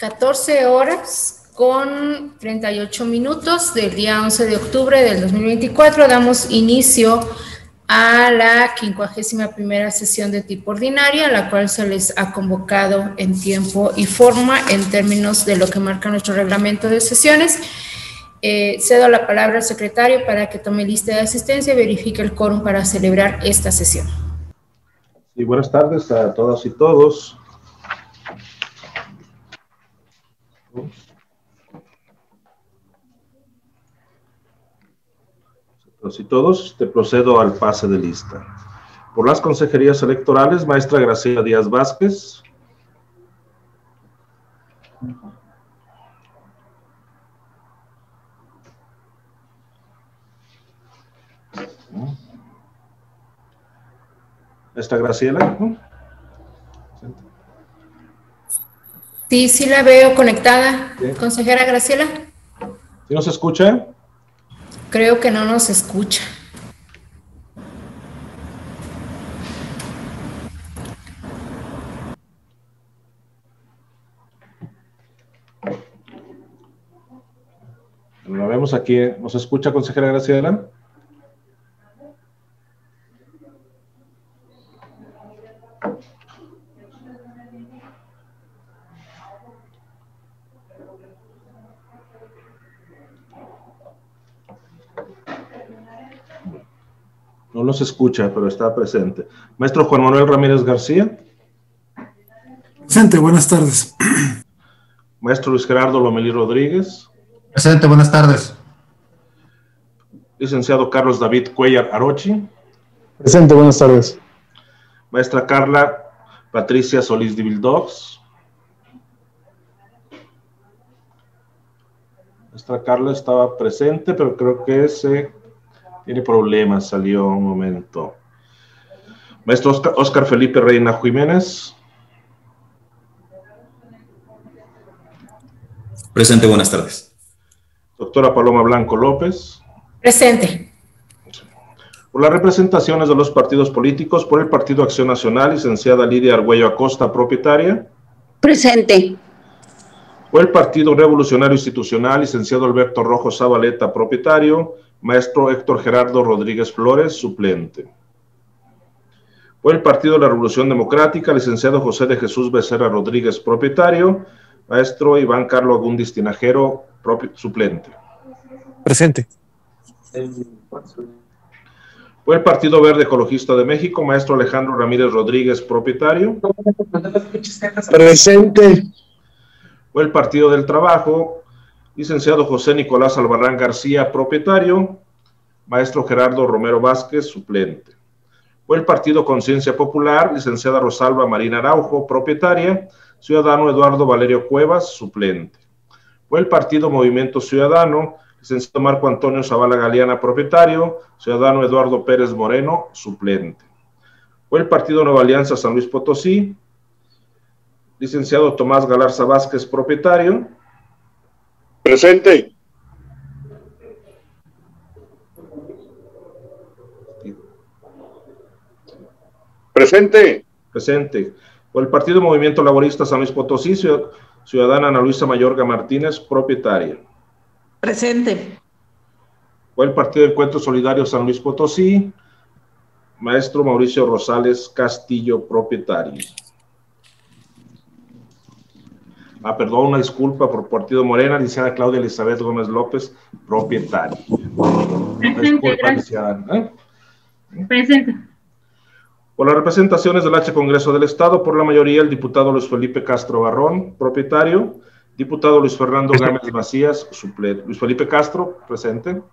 14 horas con 38 minutos del día 11 de octubre del 2024. Damos inicio a la 51ª sesión de tipo ordinaria, la cual se les ha convocado en tiempo y forma en términos de lo que marca nuestro reglamento de sesiones. Cedo la palabra al secretario para que tome lista de asistencia y verifique el quórum para celebrar esta sesión. Sí, buenas tardes a todas y todos. Te procedo al pase de lista. Por las consejerías electorales, maestra Graciela Díaz Vázquez. Maestra Graciela. Sí la veo conectada. ¿Sí? Consejera Graciela. ¿Sí nos escucha? Creo que no nos escucha. Lo vemos aquí. ¿Nos escucha, consejera Graciela? No nos escucha, pero está presente. Maestro Juan Manuel Ramírez García. Presente, buenas tardes. Maestro Luis Gerardo Lomelí Rodríguez. Presente, buenas tardes. Licenciado Carlos David Cuellar Arochi. Presente, buenas tardes. Maestra Carla Patricia Solís de Vildox. Maestra Carla estaba presente, pero creo que tiene problemas, salió un momento. Maestro Oscar Felipe Reina Jiménez. Presente, buenas tardes. Doctora Paloma Blanco López. Presente. Por las representaciones de los partidos políticos, por el Partido Acción Nacional, licenciada Lidia Argüello Acosta, propietaria. Presente. Por el Partido Revolucionario Institucional, licenciado Alberto Rojo Zabaleta, propietario. Maestro Héctor Gerardo Rodríguez Flores, suplente. Por el Partido de la Revolución Democrática, licenciado José de Jesús Becerra Rodríguez, propietario. Maestro Iván Carlos Agúndez Tinajero, suplente. Presente. Por el Partido Verde Ecologista de México, maestro Alejandro Ramírez Rodríguez, propietario. Presente. Por el Partido del Trabajo, licenciado José Nicolás Albarrán García, propietario. Maestro Gerardo Romero Vázquez, suplente. Por el Partido Conciencia Popular, licenciada Rosalba Marina Araujo, propietaria. Ciudadano Eduardo Valerio Cuevas, suplente. Por el Partido Movimiento Ciudadano, licenciado Marco Antonio Zavala Galeana, propietario. Ciudadano Eduardo Pérez Moreno, suplente. Por el Partido Nueva Alianza San Luis Potosí, licenciado Tomás Galarza Vázquez, propietario. Presente. Presente. Presente. Por el Partido Movimiento Laborista San Luis Potosí, ciudadana Ana Luisa Mayorga Martínez, propietaria. Presente. Por el Partido Encuentro Solidario San Luis Potosí, maestro Mauricio Rosales Castillo, propietario. Perdón, una disculpa, por Partido Morena, licenciada Claudia Elizabeth Gómez López, propietaria. Presente, gracias. Presente. Por las representaciones del H Congreso del Estado, por la mayoría, el diputado Luis Felipe Castro Barrón, propietario. Diputado Luis Fernando Gámez Macías, suplente. Luis Felipe Castro, presente.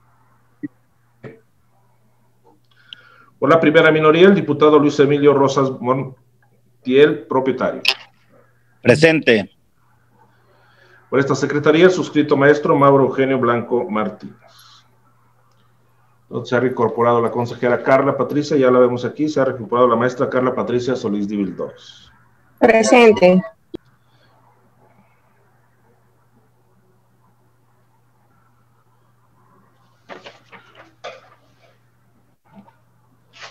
Por la primera minoría, el diputado Luis Emilio Rosas Montiel, propietario. Presente. Por esta secretaría, el suscrito maestro Mauro Eugenio Blanco Martínez. Entonces, se ha reincorporado la consejera Carla Patricia, ya la vemos aquí, se ha reincorporado la maestra Carla Patricia Solís de Vildox. Presente.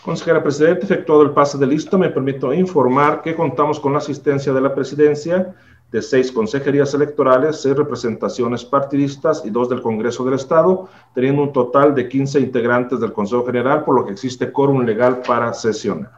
Consejera Presidente, efectuado el pase de lista, me permito informar que contamos con la asistencia de la Presidencia de 6 consejerías electorales, 6 representaciones partidistas y 2 del Congreso del Estado, teniendo un total de 15 integrantes del Consejo General, por lo que existe quórum legal para sesionar.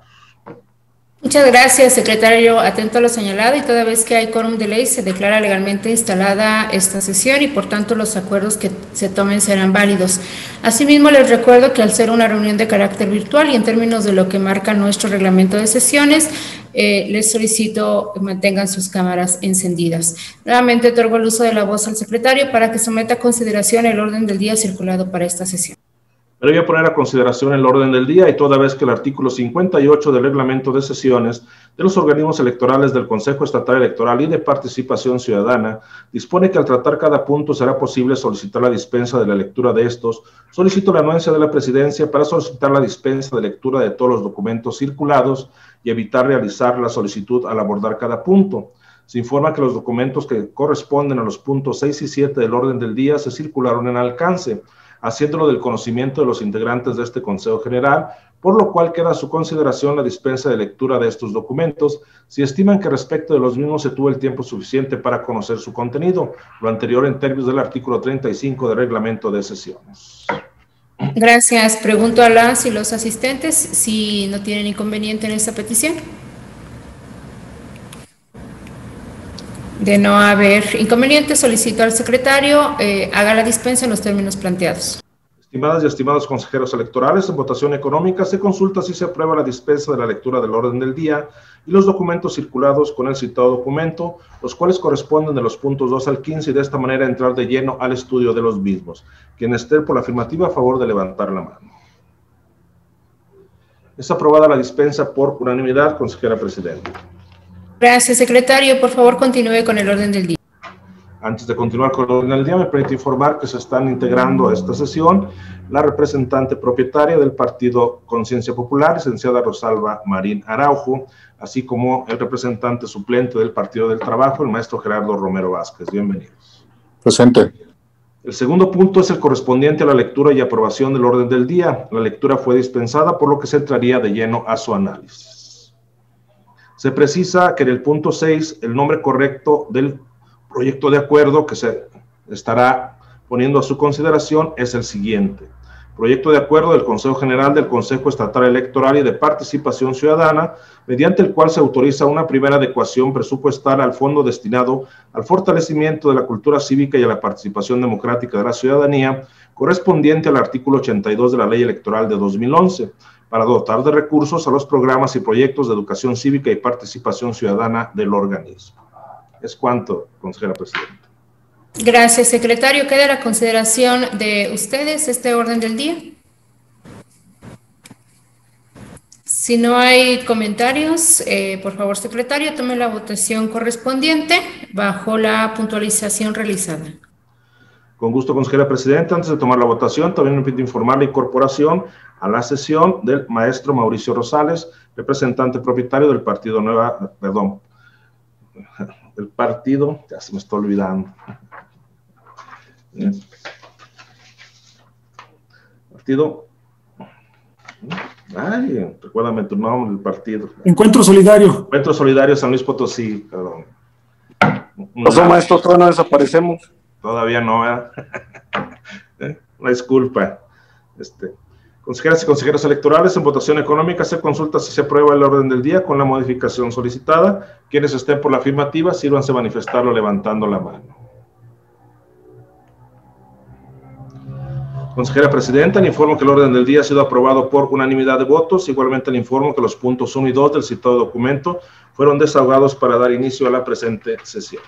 Muchas gracias, secretario. Atento a lo señalado, y toda vez que hay quórum de ley, se declara legalmente instalada esta sesión y, por tanto, los acuerdos que se tomen serán válidos. Asimismo, les recuerdo que al ser una reunión de carácter virtual y en términos de lo que marca nuestro reglamento de sesiones, les solicito que mantengan sus cámaras encendidas. Nuevamente, otorgo el uso de la voz al secretario para que someta a consideración el orden del día circulado para esta sesión. Pero voy a poner a consideración el orden del día, y toda vez que el artículo 58 del reglamento de sesiones de los organismos electorales del Consejo Estatal Electoral y de Participación Ciudadana dispone que al tratar cada punto será posible solicitar la dispensa de la lectura de estos, solicito la anuencia de la Presidencia para solicitar la dispensa de lectura de todos los documentos circulados y evitar realizar la solicitud al abordar cada punto. Se informa que los documentos que corresponden a los puntos 6 y 7 del orden del día se circularon en alcance, haciéndolo del conocimiento de los integrantes de este Consejo General, por lo cual queda a su consideración la dispensa de lectura de estos documentos, si estiman que respecto de los mismos se tuvo el tiempo suficiente para conocer su contenido, lo anterior en términos del artículo 35 del reglamento de sesiones. Gracias. Pregunto a las y los asistentes si no tienen inconveniente en esta petición. De no haber inconveniente, solicito al secretario haga la dispensa en los términos planteados. Estimadas y estimados consejeros electorales, en votación económica se consulta si se aprueba la dispensa de la lectura del orden del día y los documentos circulados con el citado documento, los cuales corresponden de los puntos 2 al 15, y de esta manera entrar de lleno al estudio de los mismos. Quien esté por la afirmativa, a favor de levantar la mano. Es aprobada la dispensa por unanimidad, consejera presidenta. Gracias, secretario. Por favor, continúe con el orden del día. Antes de continuar con el orden del día, me permite informar que se están integrando a esta sesión la representante propietaria del Partido Conciencia Popular, licenciada Rosalba Marín Araujo, así como el representante suplente del Partido del Trabajo, el maestro Gerardo Romero Vázquez. Bienvenidos. Presente. El segundo punto es el correspondiente a la lectura y aprobación del orden del día. La lectura fue dispensada, por lo que se entraría de lleno a su análisis. Se precisa que en el punto 6, el nombre correcto del proyecto de acuerdo que se estará poniendo a su consideración es el siguiente: proyecto de acuerdo del Consejo General del Consejo Estatal Electoral y de Participación Ciudadana, mediante el cual se autoriza una primera adecuación presupuestal al fondo destinado al fortalecimiento de la cultura cívica y a la participación democrática de la ciudadanía, correspondiente al artículo 82 de la Ley Electoral de 2011, para dotar de recursos a los programas y proyectos de educación cívica y participación ciudadana del organismo. Es cuanto, consejera presidenta. Gracias, secretario. Queda a la consideración de ustedes este orden del día. Si no hay comentarios, por favor, secretario, tome la votación correspondiente bajo la puntualización realizada. Con gusto, consejera presidenta. Antes de tomar la votación, también me permite informar la incorporación a la sesión del maestro Mauricio Rosales, representante propietario del Partido Nueva, perdón, del partido, ya se me está olvidando. Partido, ay, recuérdame tu nombre del partido. Encuentro Solidario. Encuentro Solidario San Luis Potosí, perdón. Pasó, maestro, todavía no desaparecemos. Todavía no, ¿verdad? Una disculpa. Consejeras y consejeros electorales, en votación económica se consulta si se aprueba el orden del día con la modificación solicitada. Quienes estén por la afirmativa, sírvanse a manifestarlo levantando la mano. Consejera presidenta, le informo que el orden del día ha sido aprobado por unanimidad de votos. Igualmente le informo que los puntos 1 y 2 del citado documento fueron desahogados para dar inicio a la presente sesión.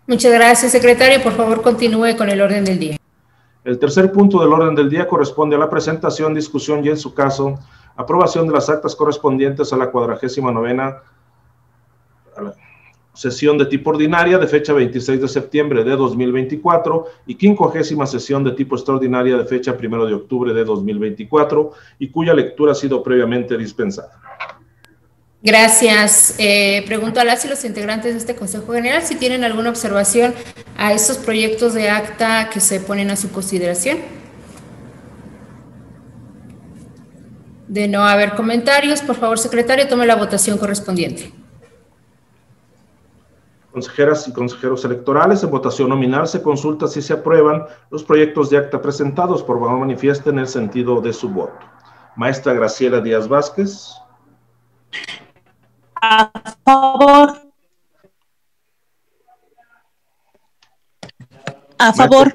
Muchas gracias, secretario. Por favor, continúe con el orden del día. El tercer punto del orden del día corresponde a la presentación, discusión y, en su caso, aprobación de las actas correspondientes a la 49ª sesión de tipo ordinaria de fecha 26 de septiembre de 2024 y 50ª sesión de tipo extraordinaria de fecha 1 de octubre de 2024 y cuya lectura ha sido previamente dispensada. Gracias. Pregunto a las y los integrantes de este Consejo General si tienen alguna observación a estos proyectos de acta que se ponen a su consideración. De no haber comentarios, por favor, secretario, tome la votación correspondiente. Consejeras y consejeros electorales, en votación nominal se consulta si se aprueban los proyectos de acta presentados. Por favor, manifiesten el sentido de su voto. Maestra Graciela Díaz Vázquez. A favor. A favor.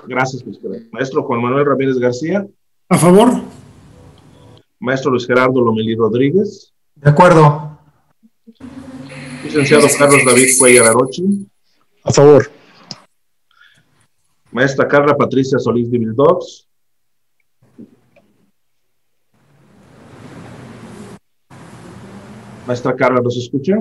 Gracias, maestro Juan Manuel Ramírez García. A favor. Maestro Luis Gerardo Lomelí Rodríguez. De acuerdo. Licenciado Carlos David Cuellar Arochi. A favor. Maestra Carla Patricia Solís de Vildox. Maestra Carla, ¿nos escucha?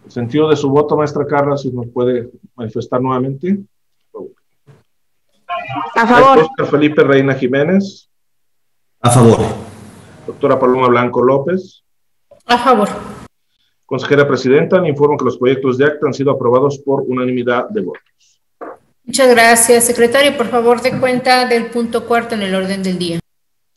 El sentido de su voto, maestra Carla, si nos puede manifestar nuevamente. A favor. Oscar Felipe Reina Jiménez. A favor. Doctora Paloma Blanco López. A favor. Consejera Presidenta, le informo que los proyectos de acta han sido aprobados por unanimidad de votos. Muchas gracias, secretario. Por favor, dé cuenta del punto 4 en el orden del día.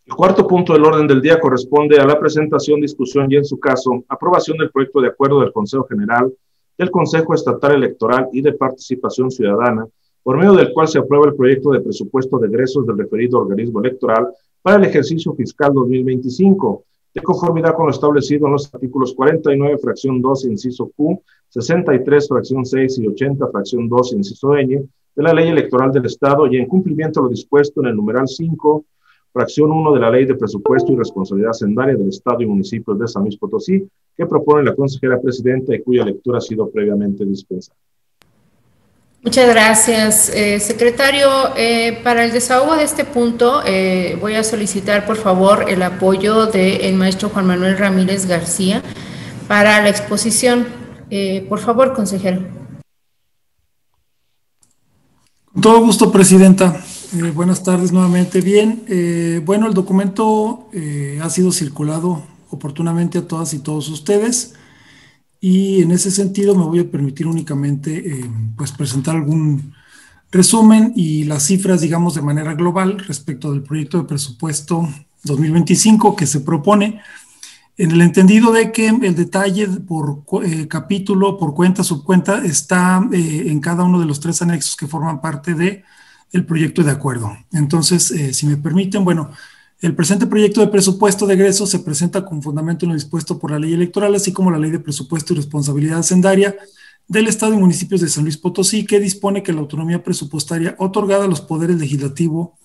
El cuarto punto del orden del día corresponde a la presentación, discusión y, en su caso, aprobación del proyecto de acuerdo del Consejo General, del Consejo Estatal Electoral y de Participación Ciudadana, por medio del cual se aprueba el proyecto de presupuesto de egresos del referido organismo electoral para el ejercicio fiscal 2025, de conformidad con lo establecido en los artículos 49, fracción 2, inciso Q, 63, fracción 6 y 80, fracción 2, inciso Ñ, de la Ley Electoral del Estado y en cumplimiento de lo dispuesto en el numeral 5, fracción 1 de la Ley de Presupuesto y Responsabilidad Hacendaria del Estado y Municipios de San Luis Potosí, que propone la consejera presidenta y cuya lectura ha sido previamente dispensada. Muchas gracias, secretario. Para el desahogo de este punto, voy a solicitar, por favor, el apoyo del maestro Juan Manuel Ramírez García para la exposición. Por favor, consejero. Con todo gusto, presidenta. Buenas tardes nuevamente. Bien, bueno, el documento ha sido circulado oportunamente a todas y todos ustedes. Y en ese sentido me voy a permitir únicamente pues presentar algún resumen y las cifras, digamos, de manera global respecto del proyecto de presupuesto 2025 que se propone, en el entendido de que el detalle por capítulo, por cuenta, subcuenta, está en cada uno de los 3 anexos que forman parte del proyecto de acuerdo. Entonces, si me permiten, bueno, el presente proyecto de presupuesto de egresos se presenta con fundamento en lo dispuesto por la ley electoral, así como la ley de presupuesto y responsabilidad hacendaria del Estado y municipios de San Luis Potosí, que dispone que la autonomía presupuestaria otorgada a los poderes legislativo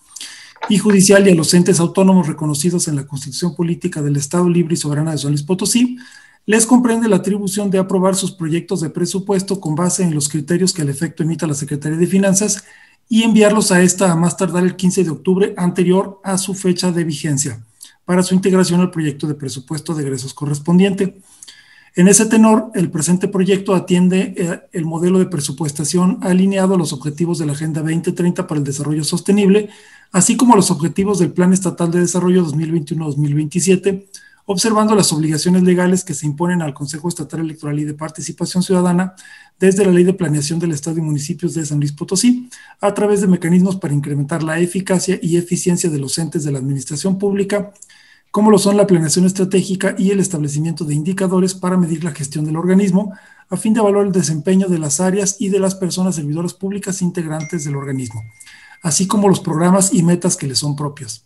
y judicial y a los entes autónomos reconocidos en la Constitución Política del Estado Libre y Soberana de San Luis Potosí, les comprende la atribución de aprobar sus proyectos de presupuesto con base en los criterios que al efecto emita la Secretaría de Finanzas y enviarlos a esta a más tardar el 15 de octubre anterior a su fecha de vigencia para su integración al proyecto de presupuesto de egresos correspondiente. En ese tenor, el presente proyecto atiende el modelo de presupuestación alineado a los objetivos de la Agenda 2030 para el Desarrollo Sostenible, así como a los objetivos del Plan Estatal de Desarrollo 2021-2027, observando las obligaciones legales que se imponen al Consejo Estatal Electoral y de Participación Ciudadana desde la Ley de Planeación del Estado y Municipios de San Luis Potosí, a través de mecanismos para incrementar la eficacia y eficiencia de los entes de la administración pública, como lo son la planeación estratégica y el establecimiento de indicadores para medir la gestión del organismo, a fin de evaluar el desempeño de las áreas y de las personas servidoras públicas integrantes del organismo, así como los programas y metas que les son propios.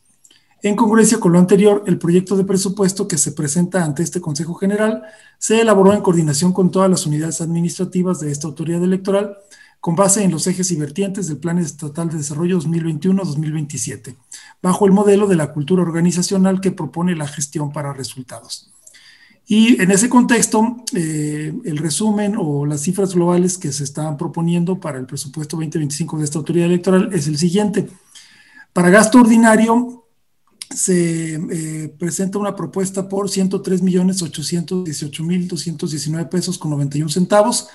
En congruencia con lo anterior, el proyecto de presupuesto que se presenta ante este Consejo General se elaboró en coordinación con todas las unidades administrativas de esta autoridad electoral, con base en los ejes y vertientes del Plan Estatal de Desarrollo 2021-2027, bajo el modelo de la cultura organizacional que propone la gestión para resultados. Y en ese contexto, el resumen o las cifras globales que se están proponiendo para el presupuesto 2025 de esta autoridad electoral es el siguiente. Para gasto ordinario, se presenta una propuesta por 103.818.219 pesos con 91 centavos,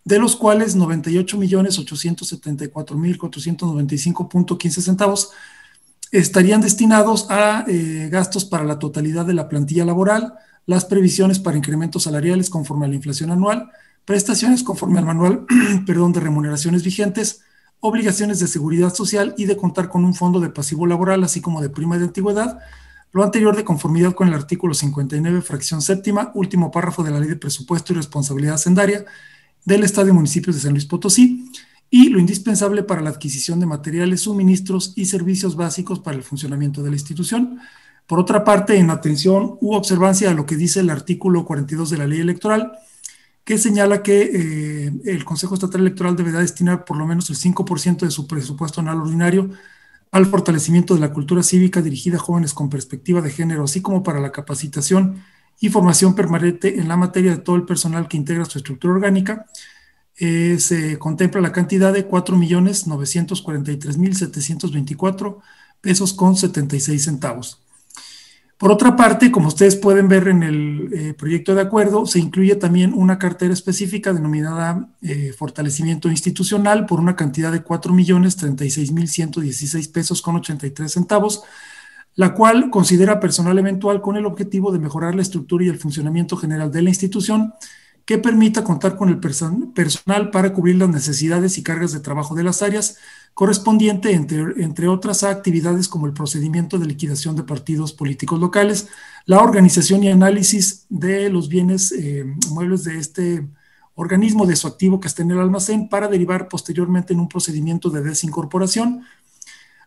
de los cuales 98.874.495.15 centavos estarían destinados a gastos para la totalidad de la plantilla laboral, las previsiones para incrementos salariales conforme a la inflación anual, prestaciones conforme al manual de remuneraciones vigentes, obligaciones de seguridad social y de contar con un fondo de pasivo laboral, así como de prima de antigüedad, lo anterior de conformidad con el artículo 59, fracción séptima, último párrafo de la Ley de Presupuesto y Responsabilidad Hacendaria del Estado y municipios de San Luis Potosí, y lo indispensable para la adquisición de materiales, suministros y servicios básicos para el funcionamiento de la institución. Por otra parte, en atención u observancia a lo que dice el artículo 42 de la Ley Electoral, que señala que el Consejo Estatal Electoral deberá destinar por lo menos el 5% de su presupuesto anual ordinario al fortalecimiento de la cultura cívica dirigida a jóvenes con perspectiva de género, así como para la capacitación y formación permanente en la materia de todo el personal que integra su estructura orgánica. Se contempla la cantidad de 4.943.724 pesos con 76 centavos. Por otra parte, como ustedes pueden ver en el proyecto de acuerdo, se incluye también una cartera específica denominada fortalecimiento institucional por una cantidad de 4.036.116 pesos con 83 centavos, la cual considera personal eventual con el objetivo de mejorar la estructura y el funcionamiento general de la institución, que permita contar con el personal para cubrir las necesidades y cargas de trabajo de las áreas, correspondiente, entre otras, a actividades como el procedimiento de liquidación de partidos políticos locales, la organización y análisis de los bienes muebles de este organismo, de su activo que está en el almacén, para derivar posteriormente en un procedimiento de desincorporación,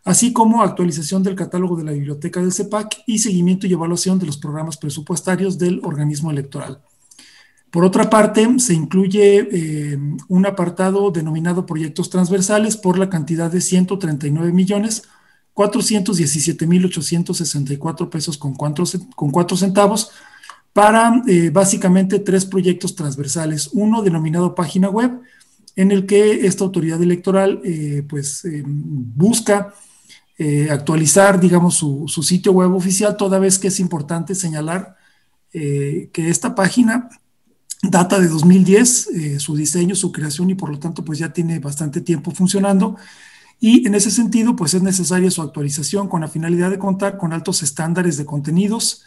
así como actualización del catálogo de la biblioteca del CEPAC y seguimiento y evaluación de los programas presupuestarios del organismo electoral. Por otra parte, se incluye un apartado denominado proyectos transversales por la cantidad de 139.417.864 pesos con 4 centavos para básicamente 3 proyectos transversales. Uno denominado página web, en el que esta autoridad electoral busca actualizar, digamos, su sitio web oficial, toda vez que es importante señalar que esta página data de 2010, su diseño, su creación, y por lo tanto pues ya tiene bastante tiempo funcionando, y en ese sentido pues es necesaria su actualización con la finalidad de contar con altos estándares de contenidos,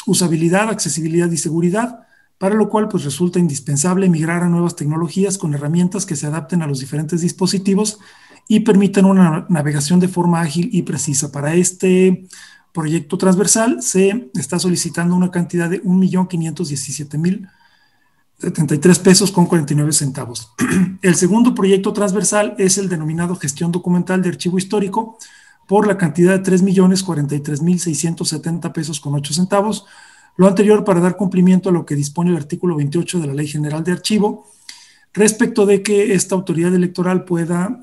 usabilidad, accesibilidad y seguridad, para lo cual pues resulta indispensable migrar a nuevas tecnologías con herramientas que se adapten a los diferentes dispositivos y permitan una navegación de forma ágil y precisa. Para este proyecto transversal se está solicitando una cantidad de 1.517.073 pesos con 49 centavos. El segundo proyecto transversal es el denominado gestión documental de archivo histórico por la cantidad de 3.043.670 pesos con 8 centavos. Lo anterior para dar cumplimiento a lo que dispone el artículo 28 de la Ley General de Archivo, respecto de que esta autoridad electoral pueda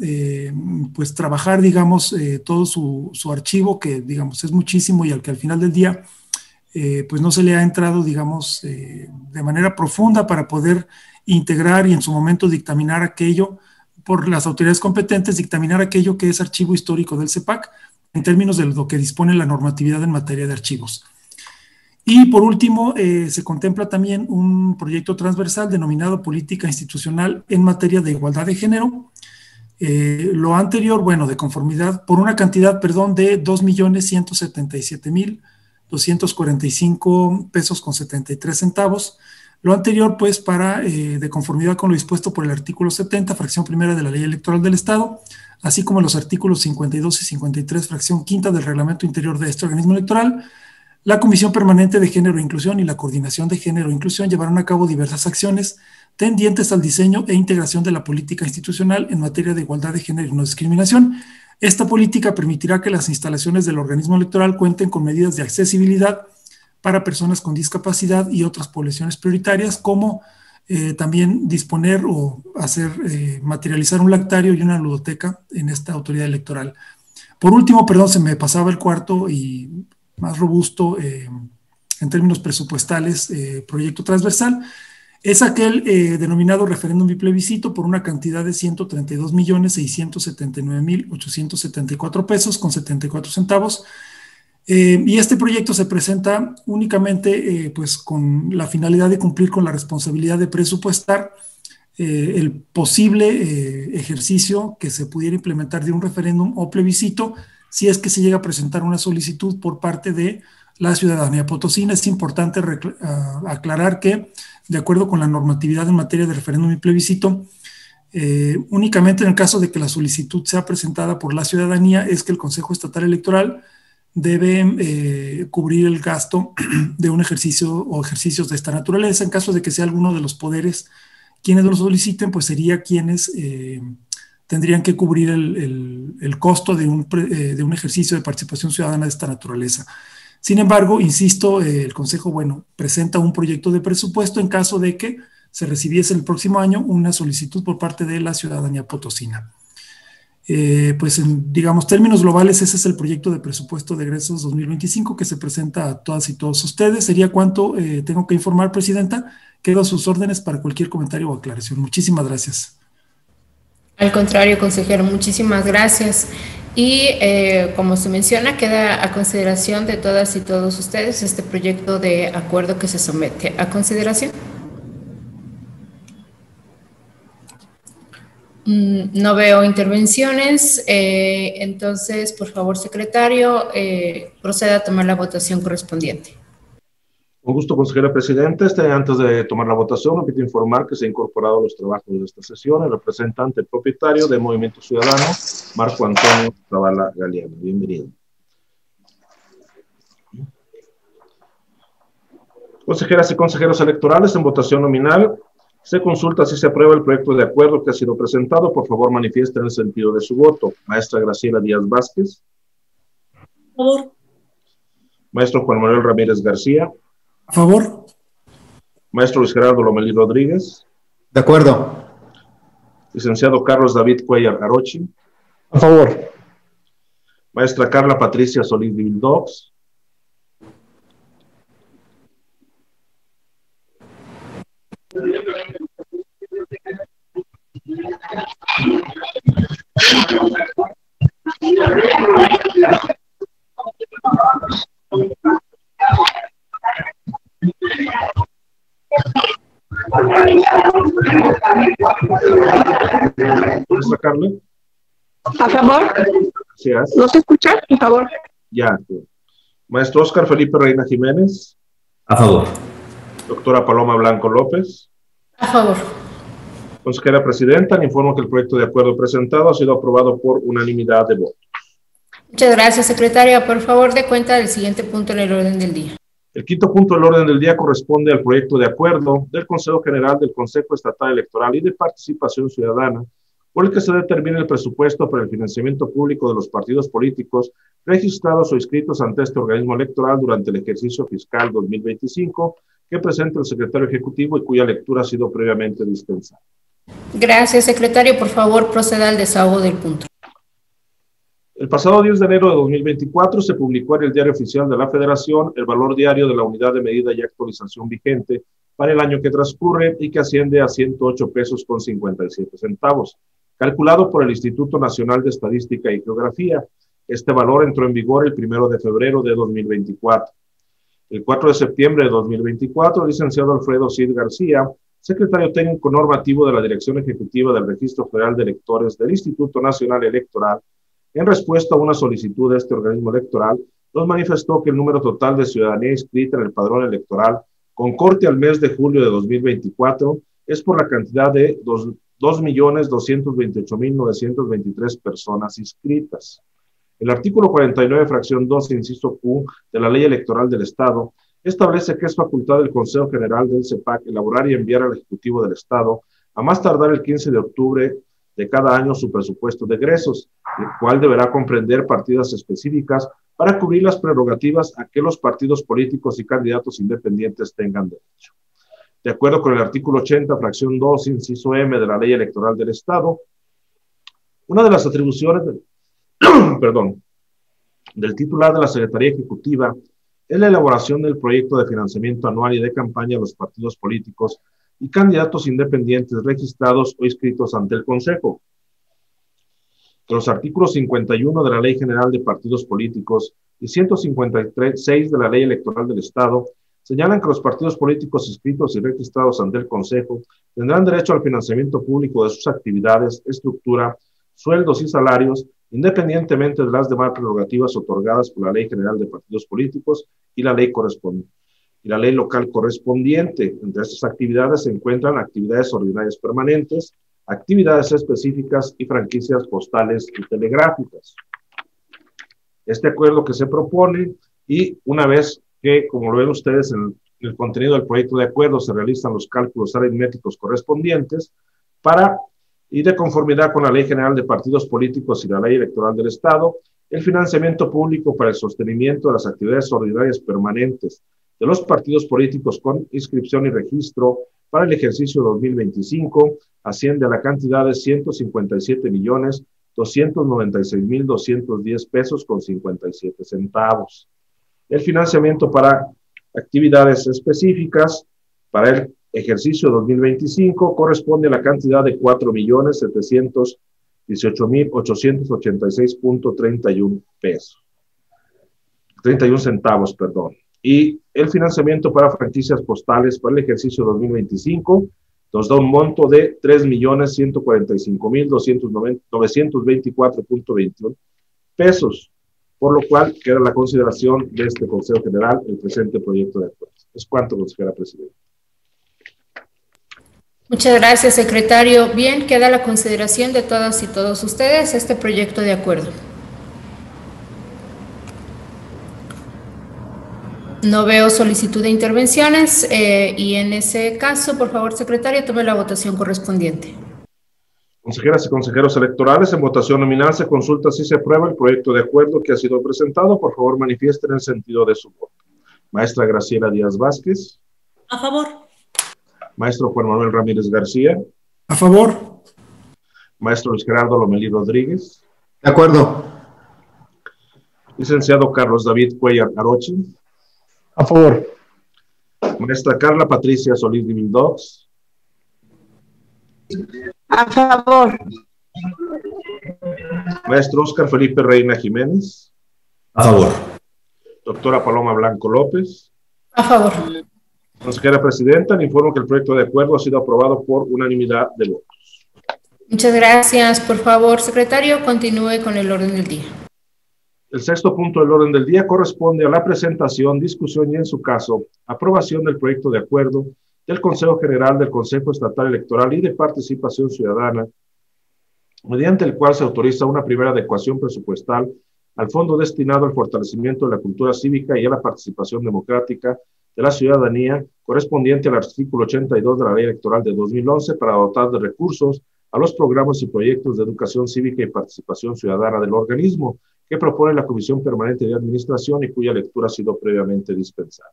pues trabajar, digamos, todo su archivo, que digamos es muchísimo y al que al final del día pues no se le ha entrado, digamos, de manera profunda para poder integrar y en su momento dictaminar aquello, por las autoridades competentes, dictaminar aquello que es archivo histórico del CEPAC en términos de lo que dispone la normatividad en materia de archivos. Y por último, se contempla también un proyecto transversal denominado Política Institucional en materia de igualdad de género. Lo anterior, bueno, de conformidad, por una cantidad, perdón, de 2.177.245 pesos con 73 centavos. Lo anterior, pues, para, de conformidad con lo dispuesto por el artículo 70, fracción primera de la Ley Electoral del Estado, así como los artículos 52 y 53, fracción quinta del Reglamento Interior de este organismo electoral. La Comisión Permanente de Género e Inclusión y la Coordinación de Género e Inclusión llevarán a cabo diversas acciones tendientes al diseño e integración de la política institucional en materia de igualdad de género y no discriminación. Esta política permitirá que las instalaciones del organismo electoral cuenten con medidas de accesibilidad para personas con discapacidad y otras poblaciones prioritarias, como también disponer o hacer materializar un lactario y una ludoteca en esta autoridad electoral. Por último, perdón, se me pasaba el cuarto y más robusto en términos presupuestales proyecto transversal, es aquel denominado referéndum y plebiscito por una cantidad de 132.679.874 pesos con 74 centavos. Y este proyecto se presenta únicamente pues con la finalidad de cumplir con la responsabilidad de presupuestar el posible ejercicio que se pudiera implementar de un referéndum o plebiscito si es que se llega a presentar una solicitud por parte de la ciudadanía potosina. Es importante aclarar que, de acuerdo con la normatividad en materia de referéndum y plebiscito, Únicamente en el caso de que la solicitud sea presentada por la ciudadanía es que el Consejo Estatal Electoral debe cubrir el gasto de un ejercicio o ejercicios de esta naturaleza. En caso de que sea alguno de los poderes quienes lo soliciten, pues sería quienes tendrían que cubrir el costo de un ejercicio de participación ciudadana de esta naturaleza. Sin embargo, insisto, el Consejo, presenta un proyecto de presupuesto en caso de que se recibiese el próximo año una solicitud por parte de la ciudadanía potosina. Pues en, digamos, términos globales, ese es el proyecto de presupuesto de egresos 2025 que se presenta a todas y todos ustedes. Sería cuanto tengo que informar, Presidenta. Quedo a sus órdenes para cualquier comentario o aclaración. Muchísimas gracias. Al contrario, consejero, muchísimas gracias. Y como se menciona, queda a consideración de todas y todos ustedes este proyecto de acuerdo que se somete a consideración. No veo intervenciones, entonces, por favor, secretario, proceda a tomar la votación correspondiente. Con gusto, consejera presidenta. Antes de tomar la votación, me pido informar que se ha incorporado a los trabajos de esta sesión el representante propietario de Movimiento Ciudadano, Marco Antonio Zavala Galeano. Bienvenido. Consejeras y consejeros electorales, en votación nominal, se consulta si se aprueba el proyecto de acuerdo que ha sido presentado. Por favor, manifiesten el sentido de su voto. Maestra Graciela Díaz Vázquez. A favor. Maestro Juan Manuel Ramírez García. A favor. Maestro Luis Gerardo Lomelí Rodríguez. De acuerdo. Licenciado Carlos David Cuellar Arochi. A favor. Maestra Carla Patricia Solís Vildox. Maestra Carla. A favor. Gracias. ¿No se escucha? Por favor. Ya. Maestro Oscar Felipe Reina Jiménez. A favor. Doctora Paloma Blanco López. A favor. Consejera presidenta, le informo que el proyecto de acuerdo presentado ha sido aprobado por unanimidad de votos. Muchas gracias, secretaria. Por favor, dé cuenta del siguiente punto en el orden del día. El quinto punto del orden del día corresponde al proyecto de acuerdo del Consejo General del Consejo Estatal Electoral y de Participación Ciudadana, por el que se determina el presupuesto para el financiamiento público de los partidos políticos registrados o inscritos ante este organismo electoral durante el ejercicio fiscal 2025, que presenta el secretario ejecutivo y cuya lectura ha sido previamente dispensada. Gracias, secretario. Por favor, proceda al desahogo del punto. El pasado 10 de enero de 2024 se publicó en el Diario Oficial de la Federación el valor diario de la unidad de medida y actualización vigente para el año que transcurre y que asciende a 108 pesos con 57 centavos, calculado por el Instituto Nacional de Estadística y Geografía. Este valor entró en vigor el 1 de febrero de 2024. El 4 de septiembre de 2024, el licenciado Alfredo Cid García, secretario técnico normativo de la Dirección Ejecutiva del Registro Federal de Electores del Instituto Nacional Electoral, en respuesta a una solicitud de este organismo electoral, nos manifestó que el número total de ciudadanía inscrita en el padrón electoral con corte al mes de julio de 2024 es por la cantidad de 2.228.923 personas inscritas. El artículo 49, fracción 2, inciso Q, de la Ley Electoral del Estado, establece que es facultad del Consejo General del CEPAC elaborar y enviar al Ejecutivo del Estado, a más tardar el 15 de octubre de cada año, su presupuesto de egresos, el cual deberá comprender partidas específicas para cubrir las prerrogativas a que los partidos políticos y candidatos independientes tengan derecho. De acuerdo con el artículo 80, fracción 2, inciso M de la Ley Electoral del Estado, una de las atribuciones del titular de la Secretaría Ejecutiva es la elaboración del proyecto de financiamiento anual y de campaña a los partidos políticos y candidatos independientes registrados o inscritos ante el Consejo. Los artículos 51 de la Ley General de Partidos Políticos y 153.6 de la Ley Electoral del Estado señalan que los partidos políticos inscritos y registrados ante el Consejo tendrán derecho al financiamiento público de sus actividades, estructura, sueldos y salarios, independientemente de las demás prerrogativas otorgadas por la Ley General de Partidos Políticos y la ley local correspondiente. Entre estas actividades se encuentran actividades ordinarias permanentes, actividades específicas y franquicias postales y telegráficas. Este acuerdo que se propone, y una vez que, como lo ven ustedes en el contenido del proyecto de acuerdo, se realizan los cálculos aritméticos correspondientes y de conformidad con la Ley General de Partidos Políticos y la Ley Electoral del Estado, el financiamiento público para el sostenimiento de las actividades ordinarias permanentes de los partidos políticos con inscripción y registro para el ejercicio 2025 asciende a la cantidad de 157.296.210 pesos con 57 centavos. El financiamiento para actividades específicas para el ejercicio 2025 corresponde a la cantidad de 4.718.886.31 pesos. 31 centavos, perdón. Y el financiamiento para franquicias postales para el ejercicio 2025 nos da un monto de 3.145.924.21 pesos, por lo cual queda la consideración de este Consejo General el presente proyecto de acuerdo. Es cuanto, consejera presidenta. Muchas gracias, secretario. Bien, queda la consideración de todas y todos ustedes este proyecto de acuerdo. No veo solicitud de intervenciones y en ese caso, por favor, secretario, tome la votación correspondiente. Consejeras y consejeros electorales, en votación nominal se consulta si se aprueba el proyecto de acuerdo que ha sido presentado. Por favor, manifiesten el sentido de su voto. Maestra Graciela Díaz Vázquez. A favor. Maestro Juan Manuel Ramírez García. A favor. Maestro Luis Gerardo Lomelí Rodríguez. De acuerdo. Licenciado Carlos David Cuellar Aroche. A favor. Maestra Carla Patricia Solís Divildox. A favor. Maestro Oscar Felipe Reina Jiménez. A favor. Doctora Paloma Blanco López. A favor. Consejera presidenta, le informo que el proyecto de acuerdo ha sido aprobado por unanimidad de votos. Muchas gracias. Por favor, secretario, continúe con el orden del día. El sexto punto del orden del día corresponde a la presentación, discusión y, en su caso, aprobación del proyecto de acuerdo del Consejo General del Consejo Estatal Electoral y de Participación Ciudadana, mediante el cual se autoriza una primera adecuación presupuestal al fondo destinado al fortalecimiento de la cultura cívica y a la participación democrática de la ciudadanía, correspondiente al artículo 82 de la Ley Electoral de 2011, para dotar de recursos a los programas y proyectos de educación cívica y participación ciudadana del organismo, que propone la Comisión Permanente de Administración y cuya lectura ha sido previamente dispensada.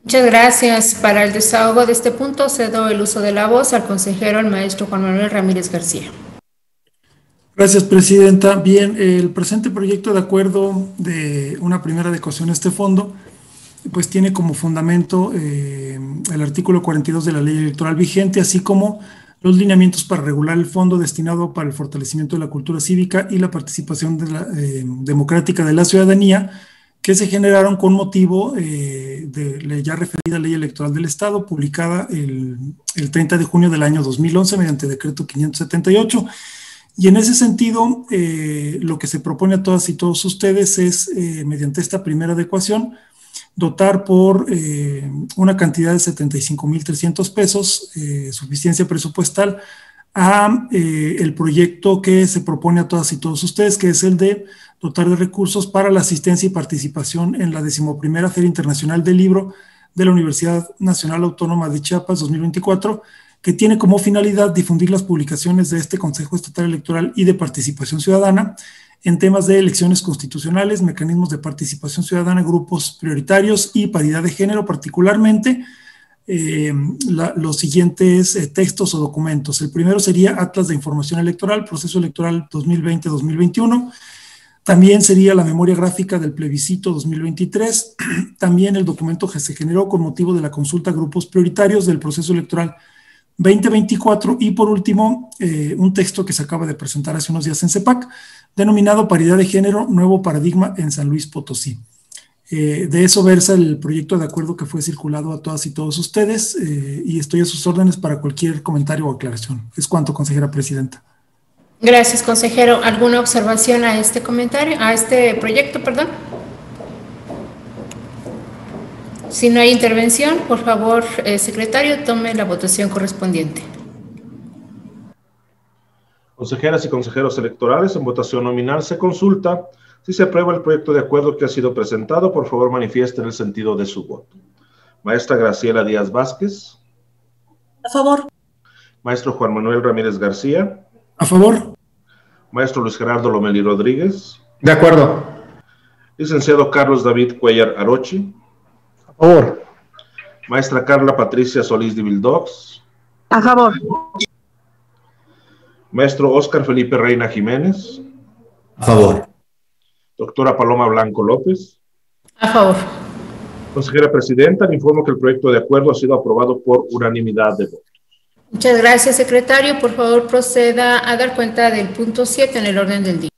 Muchas gracias. Para el desahogo de este punto, cedo el uso de la voz al consejero, el maestro Juan Manuel Ramírez García. Gracias, presidenta. Bien, el presente proyecto de acuerdo de una primera adecuación a este fondo, pues tiene como fundamento el artículo 42 de la ley electoral vigente, así como los lineamientos para regular el fondo destinado para el fortalecimiento de la cultura cívica y la participación democrática de la ciudadanía, que se generaron con motivo de la ya referida Ley Electoral del Estado, publicada el 30 de junio del año 2011 mediante decreto 578. Y en ese sentido, lo que se propone a todas y todos ustedes es, mediante esta primera adecuación, dotar por una cantidad de 75,300 pesos, suficiencia presupuestal, a el proyecto que se propone a todas y todos ustedes, que es el de dotar de recursos para la asistencia y participación en la 11ª Feria Internacional del Libro de la Universidad Nacional Autónoma de Chiapas 2024, que tiene como finalidad difundir las publicaciones de este Consejo Estatal Electoral y de Participación Ciudadana en temas de elecciones constitucionales, mecanismos de participación ciudadana, grupos prioritarios y paridad de género, particularmente los siguientes textos o documentos. El primero sería Atlas de Información Electoral, Proceso Electoral 2020-2021. También sería la memoria gráfica del plebiscito 2023. También el documento que se generó con motivo de la consulta a grupos prioritarios del proceso electoral 2024, y por último, un texto que se acaba de presentar hace unos días en CEPAC, denominado Paridad de Género, Nuevo Paradigma en San Luis Potosí. De eso versa el proyecto de acuerdo que fue circulado a todas y todos ustedes, y estoy a sus órdenes para cualquier comentario o aclaración. Es cuanto, consejera presidenta. Gracias, consejero. ¿Alguna observación a este comentario, a este proyecto, perdón? Si no hay intervención, por favor, secretario, tome la votación correspondiente. Consejeras y consejeros electorales, en votación nominal se consulta si se aprueba el proyecto de acuerdo que ha sido presentado. Por favor, manifiesten el sentido de su voto. Maestra Graciela Díaz Vázquez. A favor. Maestro Juan Manuel Ramírez García. A favor. Maestro Luis Gerardo Lomelí Rodríguez. De acuerdo. Licenciado Carlos David Cuellar Arochi. A favor. Maestra Carla Patricia Solís de Vildox. A favor. Maestro Óscar Felipe Reina Jiménez. A favor. Doctora Paloma Blanco López. A favor. Consejera Presidenta, le informo que el proyecto de acuerdo ha sido aprobado por unanimidad de votos. Muchas gracias, secretario. Por favor, proceda a dar cuenta del punto 7 en el orden del día.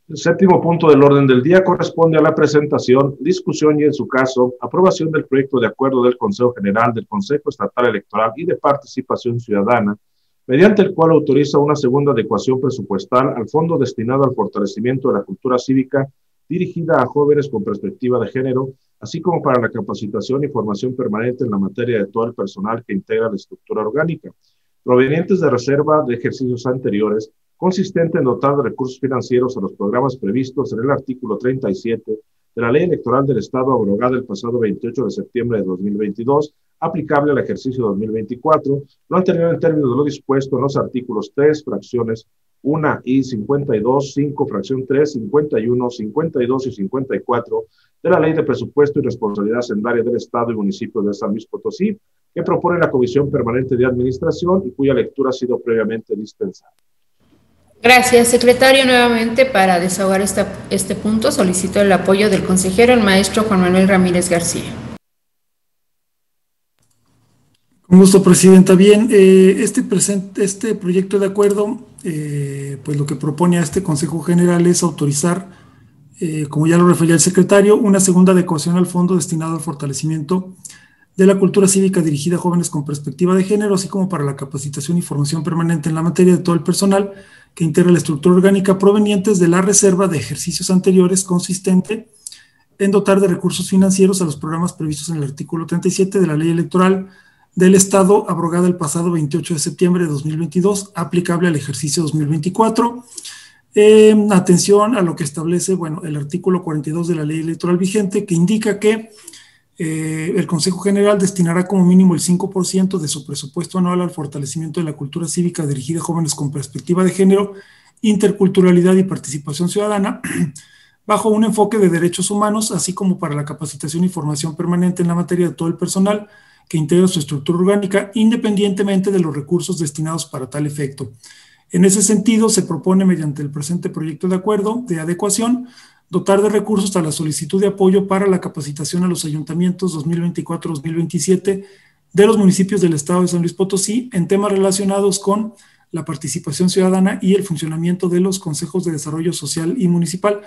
El séptimo punto del orden del día corresponde a la presentación, discusión y, en su caso, aprobación del proyecto de acuerdo del Consejo General del Consejo Estatal Electoral y de Participación Ciudadana, mediante el cual autoriza una segunda adecuación presupuestal al fondo destinado al fortalecimiento de la cultura cívica dirigida a jóvenes con perspectiva de género, así como para la capacitación y formación permanente en la materia de todo el personal que integra la estructura orgánica, provenientes de reserva de ejercicios anteriores, consistente en dotar de recursos financieros a los programas previstos en el artículo 37 de la Ley Electoral del Estado, abrogada el pasado 28 de septiembre de 2022, aplicable al ejercicio 2024, lo anterior en términos de lo dispuesto en los artículos 3, fracciones 1 y 52, 5, fracción 3, 51, 52 y 54 de la Ley de Presupuesto y Responsabilidad Hacendaria del Estado y Municipio de San Luis Potosí, que propone la Comisión Permanente de Administración y cuya lectura ha sido previamente dispensada. Gracias, secretario. Nuevamente, para desahogar este punto, solicito el apoyo del consejero, el maestro Juan Manuel Ramírez García. Con gusto, Presidenta. Bien, este proyecto de acuerdo, pues lo que propone a este Consejo General es autorizar, como ya lo refería el secretario, una segunda adecuación al fondo destinado al fortalecimiento de la cultura cívica dirigida a jóvenes con perspectiva de género, así como para la capacitación y formación permanente en la materia de todo el personal que integra la estructura orgánica, provenientes de la reserva de ejercicios anteriores, consistente en dotar de recursos financieros a los programas previstos en el artículo 37 de la Ley Electoral del Estado, abrogada el pasado 28 de septiembre de 2022, aplicable al ejercicio 2024. Atención a lo que establece, el artículo 42 de la Ley Electoral vigente, que indica que el Consejo General destinará como mínimo el 5% de su presupuesto anual al fortalecimiento de la cultura cívica dirigida a jóvenes con perspectiva de género, interculturalidad y participación ciudadana, bajo un enfoque de derechos humanos, así como para la capacitación y formación permanente en la materia de todo el personal que integra su estructura orgánica, independientemente de los recursos destinados para tal efecto. En ese sentido, se propone, mediante el presente proyecto de acuerdo de adecuación, dotar de recursos a la solicitud de apoyo para la capacitación a los ayuntamientos 2024-2027 de los municipios del Estado de San Luis Potosí en temas relacionados con la participación ciudadana y el funcionamiento de los consejos de desarrollo social municipal,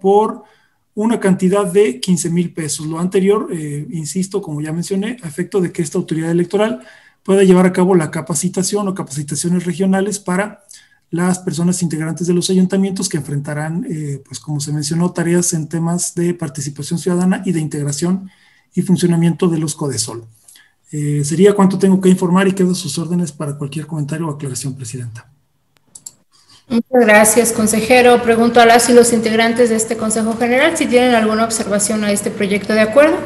por una cantidad de 15,000 pesos. Lo anterior, insisto, como ya mencioné, a efecto de que esta autoridad electoral pueda llevar a cabo la capacitación o capacitaciones regionales para las personas integrantes de los ayuntamientos que enfrentarán, pues como se mencionó, tareas en temas de participación ciudadana y de integración y funcionamiento de los CODESOL. Sería cuanto tengo que informar y quedo a sus órdenes para cualquier comentario o aclaración, Presidenta. Muchas gracias, consejero. Pregunto a las y los integrantes de este Consejo General si tienen alguna observación a este proyecto de acuerdo.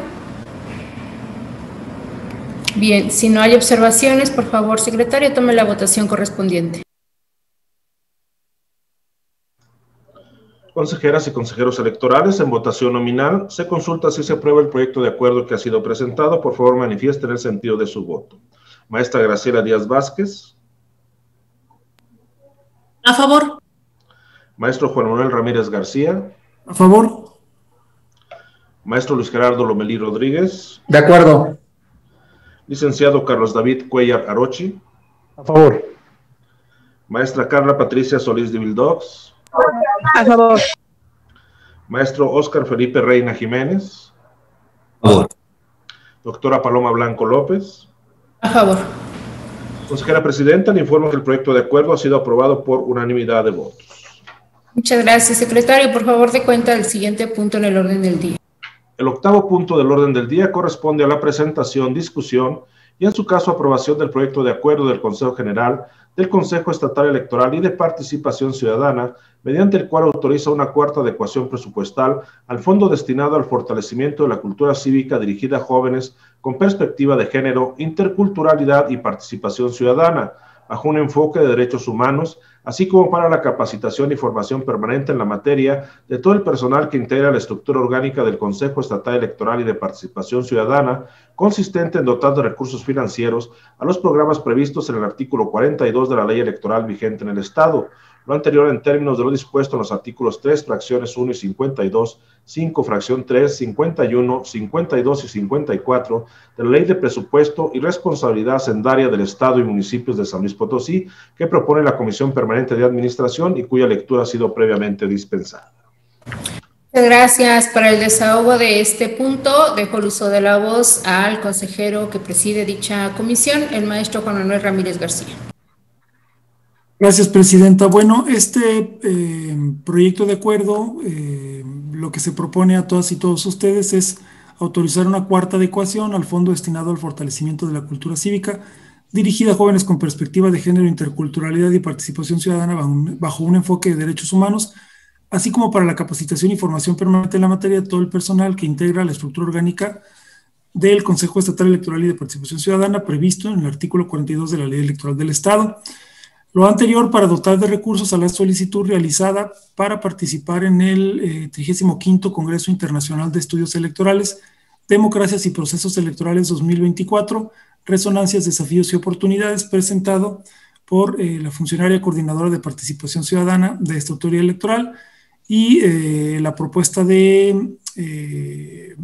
Bien, si no hay observaciones, por favor, secretario, tome la votación correspondiente. Consejeras y consejeros electorales, en votación nominal, se consulta si se aprueba el proyecto de acuerdo que ha sido presentado. Por favor, manifiesten el sentido de su voto. Maestra Graciela Díaz Vázquez. A favor. Maestro Juan Manuel Ramírez García. A favor. Maestro Luis Gerardo Lomelí Rodríguez. De acuerdo. Licenciado Carlos David Cuellar Arochi. A favor. Maestra Carla Patricia Solís de Vildox. A favor. Maestro Óscar Felipe Reina Jiménez. A favor. Doctora Paloma Blanco López. A favor. Consejera Presidenta, le informo que el proyecto de acuerdo ha sido aprobado por unanimidad de votos. Muchas gracias, secretario. Por favor, dé cuenta del siguiente punto en el orden del día. El octavo punto del orden del día corresponde a la presentación, discusión y en su caso aprobación del proyecto de acuerdo del Consejo General del Consejo Estatal Electoral y de Participación Ciudadana, mediante el cual autoriza una cuarta adecuación presupuestal al fondo destinado al fortalecimiento de la cultura cívica dirigida a jóvenes con perspectiva de género, interculturalidad y participación ciudadana, bajo un enfoque de derechos humanos, así como para la capacitación y formación permanente en la materia de todo el personal que integra la estructura orgánica del Consejo Estatal Electoral y de Participación Ciudadana, consistente en dotar de recursos financieros a los programas previstos en el artículo 42 de la Ley Electoral vigente en el Estado. Lo anterior en términos de lo dispuesto en los artículos 3, fracciones 1 y 52, 5, fracción 3, 51, 52 y 54 de la Ley de Presupuesto y Responsabilidad Hacendaria del Estado y Municipios de San Luis Potosí, que propone la Comisión Permanente de Administración y cuya lectura ha sido previamente dispensada. Muchas gracias. Para el desahogo de este punto, dejo el uso de la voz al consejero que preside dicha comisión, el maestro Juan Manuel Ramírez García. Gracias, presidenta. Bueno, este proyecto de acuerdo, lo que se propone a todas y todos ustedes es autorizar una cuarta adecuación al fondo destinado al fortalecimiento de la cultura cívica dirigida a jóvenes con perspectiva de género, interculturalidad y participación ciudadana bajo un enfoque de derechos humanos, así como para la capacitación y formación permanente en la materia de todo el personal que integra la estructura orgánica del Consejo Estatal Electoral y de Participación Ciudadana previsto en el artículo 42 de la Ley Electoral del Estado. Lo anterior para dotar de recursos a la solicitud realizada para participar en el 35º Congreso Internacional de Estudios Electorales, Democracias y Procesos Electorales 2024, Resonancias, Desafíos y Oportunidades, presentado por la funcionaria coordinadora de Participación Ciudadana de esta autoridad electoral, y la propuesta de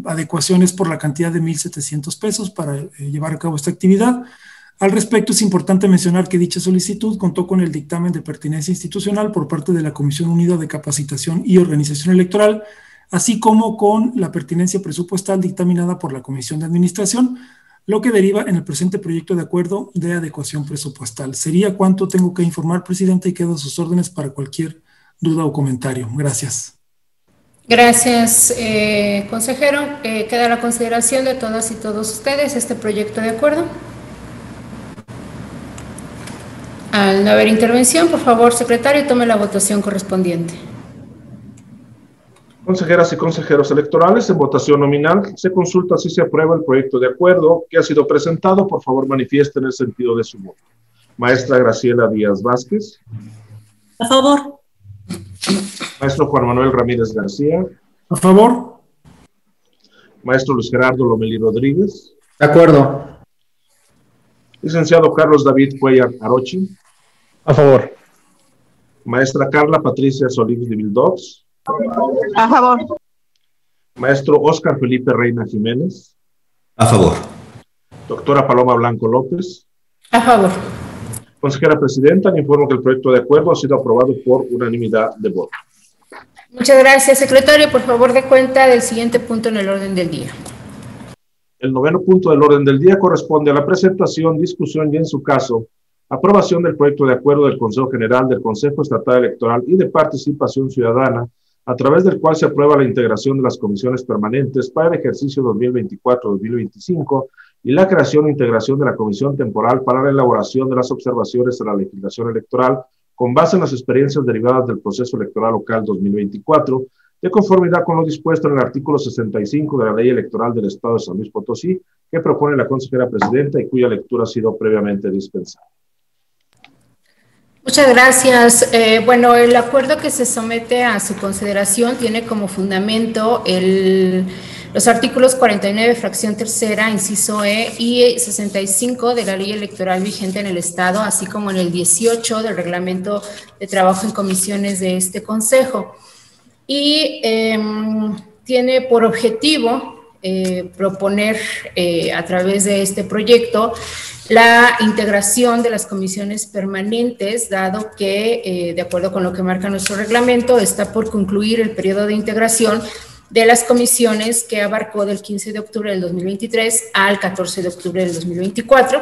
adecuaciones por la cantidad de 1,700 pesos para llevar a cabo esta actividad. Al respecto, es importante mencionar que dicha solicitud contó con el dictamen de pertinencia institucional por parte de la Comisión Unida de Capacitación y Organización Electoral, así como con la pertinencia presupuestal dictaminada por la Comisión de Administración, lo que deriva en el presente proyecto de acuerdo de adecuación presupuestal. Sería cuanto tengo que informar, presidenta, y quedo a sus órdenes para cualquier duda o comentario. Gracias. Gracias, consejero. Queda a la consideración de todas y todos ustedes este proyecto de acuerdo. Al no haber intervención, por favor, secretario, tome la votación correspondiente. Consejeras y consejeros electorales, en votación nominal, se consulta si se aprueba el proyecto de acuerdo que ha sido presentado. Por favor, manifiesten el sentido de su voto. Maestra Graciela Díaz Vázquez. A favor. Maestro Juan Manuel Ramírez García. A favor. Maestro Luis Gerardo Lomelí Rodríguez. De acuerdo. Licenciado Carlos David Cuellar Arochi. A favor. Maestra Carla Patricia Solís de Vildox. A favor. Maestro Óscar Felipe Reina Jiménez. A favor. Doctora Paloma Blanco López. A favor. Consejera Presidenta, le informo que el proyecto de acuerdo ha sido aprobado por unanimidad de votos. Muchas gracias, secretario. Por favor, dé cuenta del siguiente punto en el orden del día. El 9º punto del orden del día corresponde a la presentación, discusión y, en su caso, aprobación del proyecto de acuerdo del Consejo General del Consejo Estatal Electoral y de Participación Ciudadana, a través del cual se aprueba la integración de las comisiones permanentes para el ejercicio 2024-2025 y la creación e integración de la comisión temporal para la elaboración de las observaciones a la legislación electoral con base en las experiencias derivadas del proceso electoral local 2024, de conformidad con lo dispuesto en el artículo 65 de la Ley Electoral del Estado de San Luis Potosí, que propone la consejera presidenta y cuya lectura ha sido previamente dispensada. Muchas gracias. Bueno, el acuerdo que se somete a su consideración tiene como fundamento los artículos 49, fracción tercera, inciso E, y 65 de la ley electoral vigente en el Estado, así como en el 18 del reglamento de trabajo en comisiones de este Consejo. Y tiene por objetivo proponer a través de este proyecto la integración de las comisiones permanentes, dado que, de acuerdo con lo que marca nuestro reglamento, está por concluir el periodo de integración de las comisiones que abarcó del 15 de octubre del 2023 al 14 de octubre del 2024.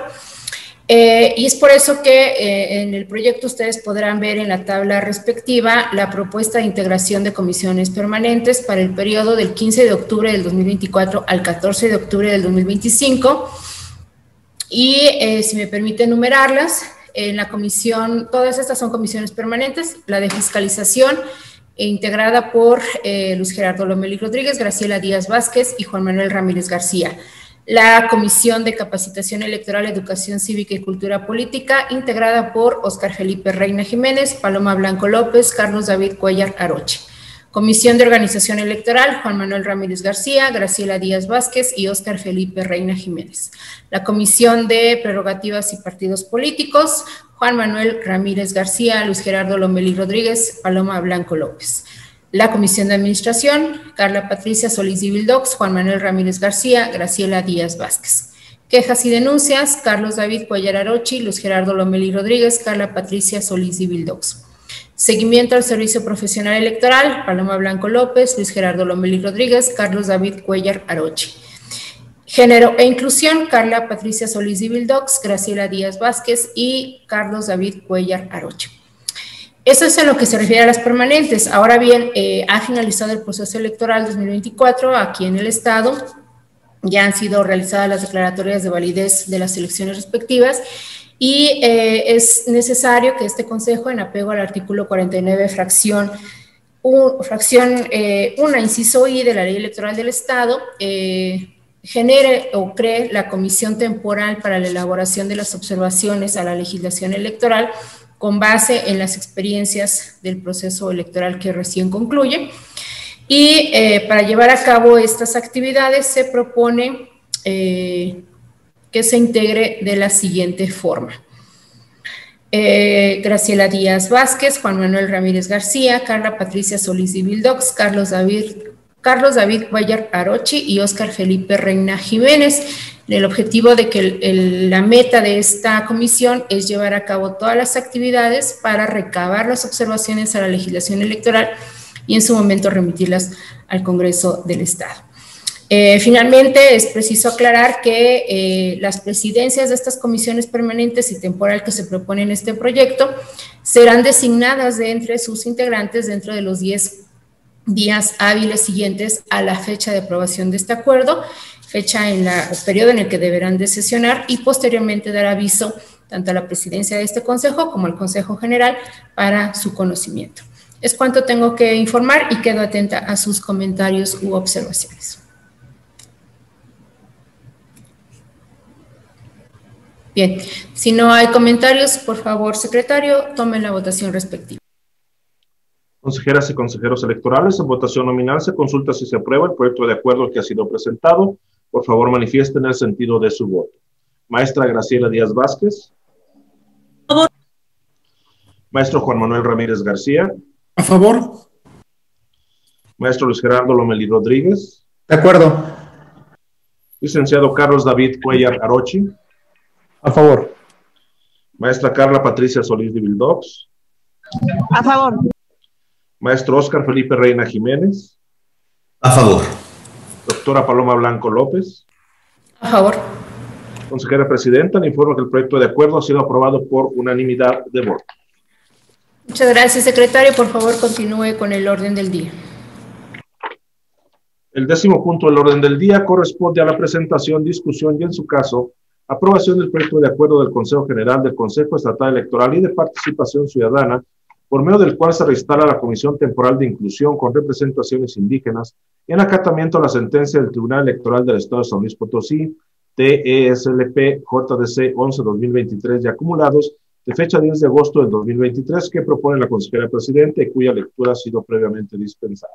Y es por eso que en el proyecto ustedes podrán ver en la tabla respectiva la propuesta de integración de comisiones permanentes para el periodo del 15 de octubre del 2024 al 14 de octubre del 2025, Y si me permite enumerarlas, en la comisión, todas estas son comisiones permanentes, la de fiscalización, integrada por Luis Gerardo Lomelí Rodríguez, Graciela Díaz Vázquez y Juan Manuel Ramírez García. La Comisión de Capacitación Electoral, Educación Cívica y Cultura Política, integrada por Óscar Felipe Reina Jiménez, Paloma Blanco López, Carlos David Cuellar Aroche. Comisión de Organización Electoral, Juan Manuel Ramírez García, Graciela Díaz Vázquez y Óscar Felipe Reina Jiménez. La Comisión de Prerrogativas y Partidos Políticos, Juan Manuel Ramírez García, Luis Gerardo Lomelí Rodríguez, Paloma Blanco López. La Comisión de Administración, Carla Patricia Solís de Vildox, Juan Manuel Ramírez García, Graciela Díaz Vázquez. Quejas y denuncias, Carlos David Cuellar Arochi, Luis Gerardo Lomelí Rodríguez, Carla Patricia Solís de Vildox. Seguimiento al servicio profesional electoral, Paloma Blanco López, Luis Gerardo Lomelí Rodríguez, Carlos David Cuellar Arochi. Género e inclusión, Carla Patricia Solís de Vildox, Graciela Díaz Vázquez y Carlos David Cuellar Arochi. Eso es en lo que se refiere a las permanentes. Ahora bien, ha finalizado el proceso electoral 2024 aquí en el Estado. Ya han sido realizadas las declaratorias de validez de las elecciones respectivas y es necesario que este Consejo, en apego al artículo 49, fracción 1, inciso I de la Ley Electoral del Estado, genere o cree la comisión temporal para la elaboración de las observaciones a la legislación electoral con base en las experiencias del proceso electoral que recién concluye. Y para llevar a cabo estas actividades se propone que se integre de la siguiente forma. Graciela Díaz Vázquez, Juan Manuel Ramírez García, Carla Patricia Solís de Vildox, Carlos David Cuellar Arochi y Óscar Felipe Reina Jiménez, en el objetivo de que la meta de esta comisión es llevar a cabo todas las actividades para recabar las observaciones a la legislación electoral y en su momento remitirlas al Congreso del Estado. Finalmente, es preciso aclarar que las presidencias de estas comisiones permanentes y temporal que se propone en este proyecto serán designadas de entre sus integrantes dentro de los 10 días hábiles siguientes a la fecha de aprobación de este acuerdo, fecha en el periodo en el que deberán de sesionar y posteriormente dar aviso tanto a la presidencia de este consejo como al Consejo General para su conocimiento. Es cuanto tengo que informar y quedo atenta a sus comentarios u observaciones. Bien, si no hay comentarios, por favor, secretario, tomen la votación respectiva. Consejeras y consejeros electorales, en votación nominal se consulta si se aprueba el proyecto de acuerdo que ha sido presentado. Por favor, manifiesten el sentido de su voto. Maestra Graciela Díaz Vázquez. A favor. Maestro Juan Manuel Ramírez García. A favor. Maestro Luis Gerardo Lomelí Rodríguez. De acuerdo. Licenciado Carlos David Cuellar Arochi. A favor. Maestra Carla Patricia Solís de Vildox. A favor. Maestro Óscar Felipe Reina Jiménez. A favor. Doctora Paloma Blanco López. A favor. Consejera Presidenta, le informo que el proyecto de acuerdo ha sido aprobado por unanimidad de votos. Muchas gracias, secretario. Por favor, continúe con el orden del día. El 10º punto del orden del día corresponde a la presentación, discusión y, en su caso, aprobación del proyecto de acuerdo del Consejo General del Consejo Estatal Electoral y de Participación Ciudadana, por medio del cual se reinstala la Comisión Temporal de Inclusión con representaciones indígenas en acatamiento a la sentencia del Tribunal Electoral del Estado de San Luis Potosí, TESLP JDC 11-2023 y acumulados, de fecha 10 de agosto del 2023, que propone la consejera presidenta y cuya lectura ha sido previamente dispensada.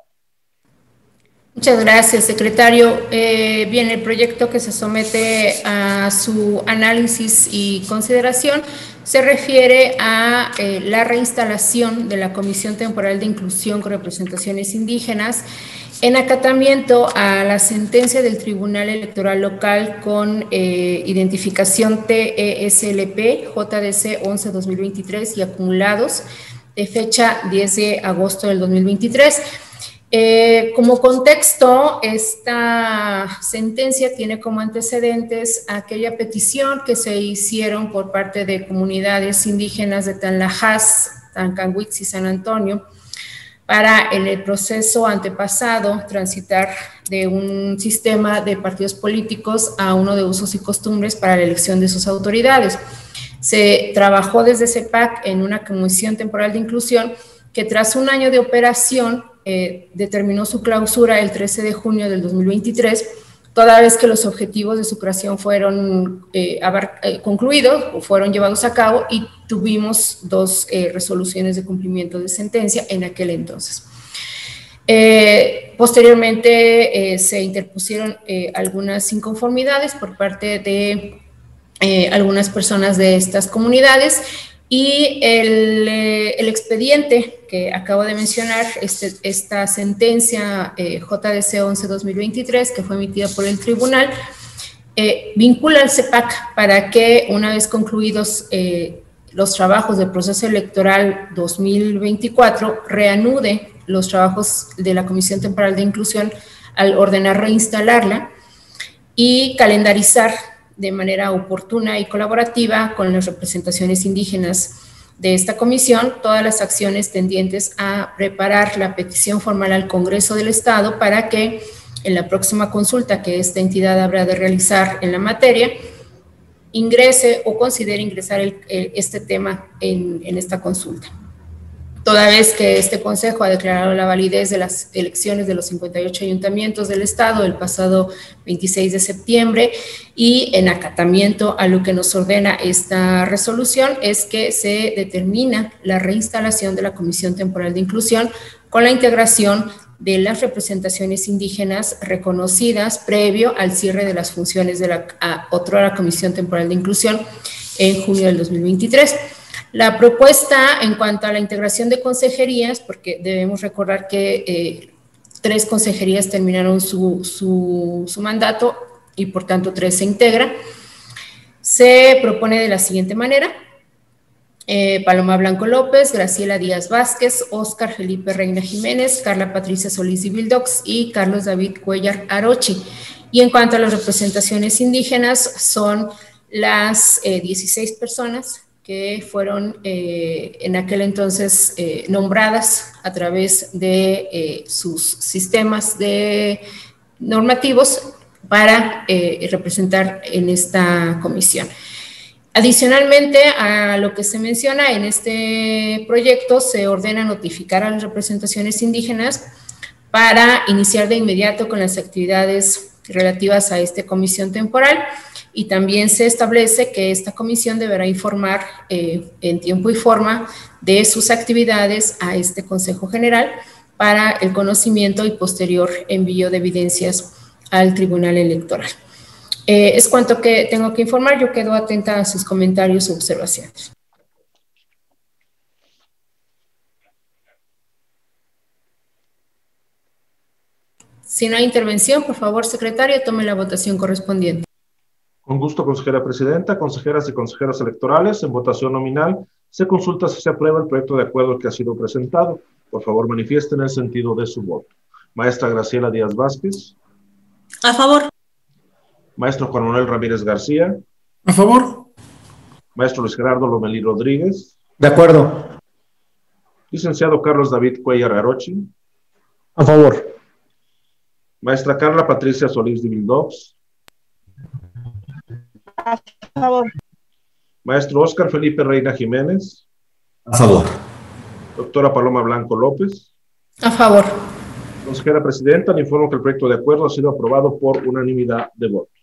Muchas gracias, secretario. Bien, el proyecto que se somete a su análisis y consideración se refiere a la reinstalación de la Comisión Temporal de Inclusión con Representaciones Indígenas en acatamiento a la sentencia del Tribunal Electoral Local con identificación TESLP JDC 11-2023 y acumulados de fecha 10 de agosto del 2023. Como contexto, esta sentencia tiene como antecedentes aquella petición que se hicieron por parte de comunidades indígenas de Tanlajas, Tancanhuitz y San Antonio para en el proceso antepasado transitar de un sistema de partidos políticos a uno de usos y costumbres para la elección de sus autoridades. Se trabajó desde CEPAC en una comisión temporal de inclusión que tras un año de operación determinó su clausura el 13 de junio del 2023, toda vez que los objetivos de su creación fueron concluidos o fueron llevados a cabo y tuvimos 2 resoluciones de cumplimiento de sentencia en aquel entonces. Posteriormente se interpusieron algunas inconformidades por parte de algunas personas de estas comunidades y el expediente que acabo de mencionar, esta sentencia JDC 11-2023 que fue emitida por el tribunal, vincula al CEPAC para que una vez concluidos los trabajos del proceso electoral 2024, reanude los trabajos de la Comisión Temporal de Inclusión al ordenar reinstalarla y calendarizar de manera oportuna y colaborativa con las representaciones indígenas de esta comisión todas las acciones tendientes a preparar la petición formal al Congreso del Estado para que en la próxima consulta que esta entidad habrá de realizar en la materia, ingrese o considere ingresar este tema en esta consulta. Toda vez que este Consejo ha declarado la validez de las elecciones de los 58 ayuntamientos del Estado el pasado 26 de septiembre y en acatamiento a lo que nos ordena esta resolución es que se determina la reinstalación de la Comisión Temporal de Inclusión con la integración de las representaciones indígenas reconocidas previo al cierre de las funciones de la otrora Comisión Temporal de Inclusión en junio del 2023. La propuesta en cuanto a la integración de consejerías, porque debemos recordar que 3 consejerías terminaron su mandato y por tanto 3 se integran, se propone de la siguiente manera: Paloma Blanco López, Graciela Díaz Vázquez, Óscar Felipe Reina Jiménez, Carla Patricia Solís de Vildox y Carlos David Cuellar Arochi. Y en cuanto a las representaciones indígenas, son las 16 personas que fueron en aquel entonces nombradas a través de sus sistemas normativos para representar en esta comisión. Adicionalmente a lo que se menciona en este proyecto, se ordena notificar a las representaciones indígenas para iniciar de inmediato con las actividades relativas a esta comisión temporal. Y también se establece que esta comisión deberá informar en tiempo y forma de sus actividades a este Consejo General para el conocimiento y posterior envío de evidencias al Tribunal Electoral. Es cuanto que tengo que informar. Yo quedo atenta a sus comentarios o observaciones. Si no hay intervención, por favor, secretario, tome la votación correspondiente. Con gusto, consejera presidenta. Consejeras y consejeros electorales, en votación nominal, se consulta si se aprueba el proyecto de acuerdo que ha sido presentado. Por favor, manifiesten el sentido de su voto. Maestra Graciela Díaz Vázquez. A favor. Maestro Juan Manuel Ramírez García. A favor. Maestro Luis Gerardo Lomelí Rodríguez. De acuerdo. Licenciado Carlos David Cuellar Arochi. A favor. Maestra Carla Patricia Solís de Vildox. A favor. Maestro Óscar Felipe Reina Jiménez. A favor. Doctora Paloma Blanco López. A favor. Consejera presidenta, le informo que el proyecto de acuerdo ha sido aprobado por unanimidad de votos.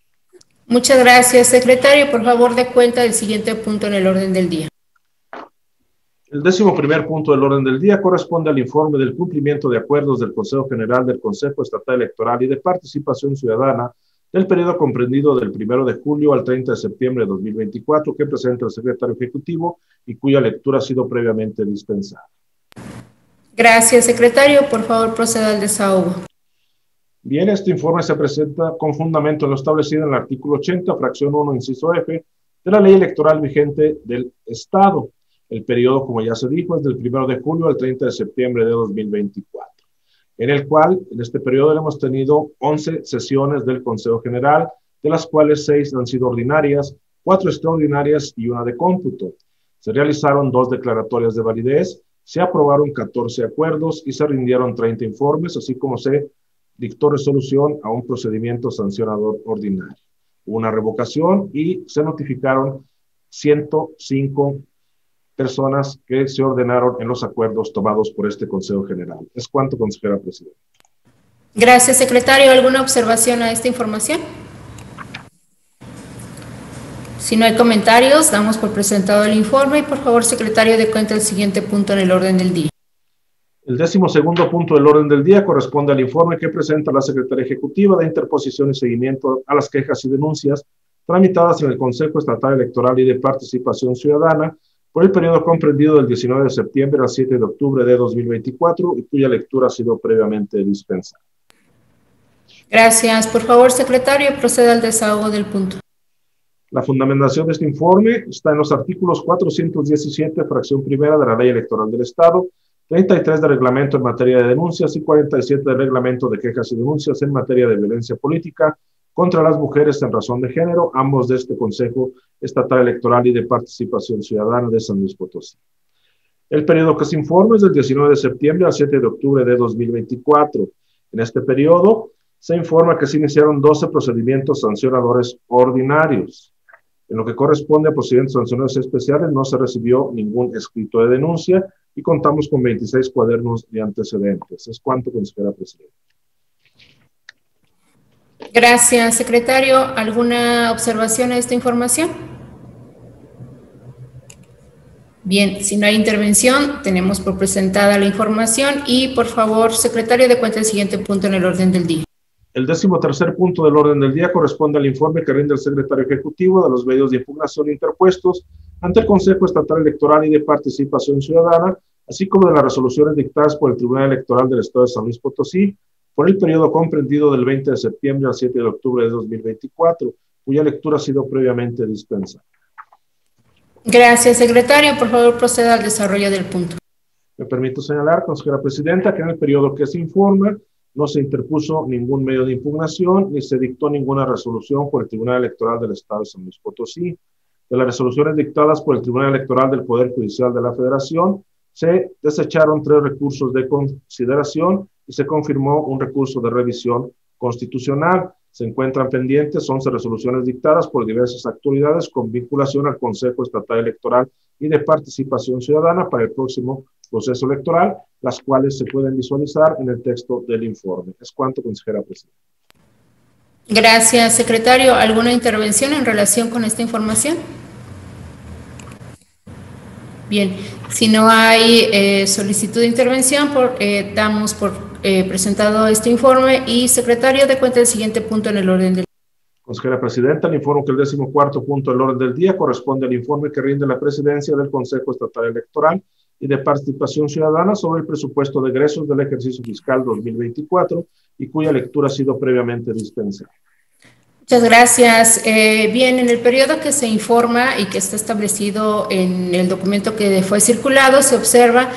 Muchas gracias, secretario. Por favor, dé cuenta del siguiente punto en el orden del día. El 11º punto del orden del día corresponde al informe del cumplimiento de acuerdos del Consejo General del Consejo Estatal Electoral y de Participación Ciudadana del periodo comprendido del 1 de julio al 30 de septiembre de 2024 que presenta el secretario ejecutivo y cuya lectura ha sido previamente dispensada. Gracias, secretario. Por favor, proceda al desahogo. Bien, este informe se presenta con fundamento en lo establecido en el artículo 80, fracción 1, inciso F, de la ley electoral vigente del Estado. El periodo, como ya se dijo, es del 1 de julio al 30 de septiembre de 2024, en el cual, en este periodo, hemos tenido 11 sesiones del Consejo General, de las cuales 6 han sido ordinarias, 4 extraordinarias y 1 de cómputo. Se realizaron 2 declaratorias de validez, Se aprobaron 14 acuerdos y se rindieron 30 informes, así como se dictó resolución a un procedimiento sancionador ordinario. Hubo una revocación y se notificaron 105 personas que se ordenaron en los acuerdos tomados por este Consejo General. Es cuanto, consejera presidenta. Gracias, secretario. ¿Alguna observación a esta información? Si no hay comentarios, damos por presentado el informe y por favor, secretario, dé cuenta el siguiente punto en el orden del día. El 12º punto del orden del día corresponde al informe que presenta la Secretaría Ejecutiva de Interposición y Seguimiento a las quejas y denuncias tramitadas en el Consejo Estatal Electoral y de Participación Ciudadana por el periodo comprendido del 19 de septiembre al 7 de octubre de 2024 y cuya lectura ha sido previamente dispensada. Gracias. Por favor, secretario, proceda al desahogo del punto. La fundamentación de este informe está en los artículos 417, fracción primera de la Ley Electoral del Estado, 33 del Reglamento en materia de denuncias y 47 del Reglamento de quejas y denuncias en materia de violencia política contra las mujeres en razón de género, ambos de este Consejo Estatal Electoral y de Participación Ciudadana de San Luis Potosí. El periodo que se informa es del 19 de septiembre al 7 de octubre de 2024. En este periodo se informa que se iniciaron 12 procedimientos sancionadores ordinarios. En lo que corresponde a procedimientos sancionadores especiales no se recibió ningún escrito de denuncia y contamos con 26 cuadernos de antecedentes. Es cuanto, consejera presidenta. Gracias, secretario. ¿Alguna observación a esta información? Bien, si no hay intervención, tenemos por presentada la información y, por favor, secretario, dé cuenta el siguiente punto en el orden del día. El 13º punto del orden del día corresponde al informe que rinde el secretario ejecutivo de los medios de impugnación interpuestos ante el Consejo Estatal Electoral y de Participación Ciudadana, así como de las resoluciones dictadas por el Tribunal Electoral del Estado de San Luis Potosí por el periodo comprendido del 20 de septiembre al 7 de octubre de 2024, cuya lectura ha sido previamente dispensada. Gracias, secretario. Por favor, proceda al desarrollo del punto. Me permito señalar, consejera presidenta, que en el periodo que se informa no se interpuso ningún medio de impugnación ni se dictó ninguna resolución por el Tribunal Electoral del Estado de San Luis Potosí. De las resoluciones dictadas por el Tribunal Electoral del Poder Judicial de la Federación, se desecharon 3 recursos de consideración y se confirmó un recurso de revisión constitucional. Se encuentran pendientes 11 resoluciones dictadas por diversas autoridades con vinculación al Consejo Estatal Electoral y de Participación Ciudadana para el próximo proceso electoral, las cuales se pueden visualizar en el texto del informe. Es cuanto, consejera presidenta. Gracias, secretario. ¿Alguna intervención en relación con esta información? Bien, si no hay solicitud de intervención, damos por presentado este informe y, secretario, dé cuenta del siguiente punto en el orden del día. Consejera presidenta, le informo que el 14º punto del orden del día corresponde al informe que rinde la presidencia del Consejo Estatal Electoral y de Participación Ciudadana sobre el presupuesto de egresos del ejercicio fiscal 2024 y cuya lectura ha sido previamente dispensada. Muchas gracias. Bien, en el periodo que se informa y que está establecido en el documento que fue circulado, se observa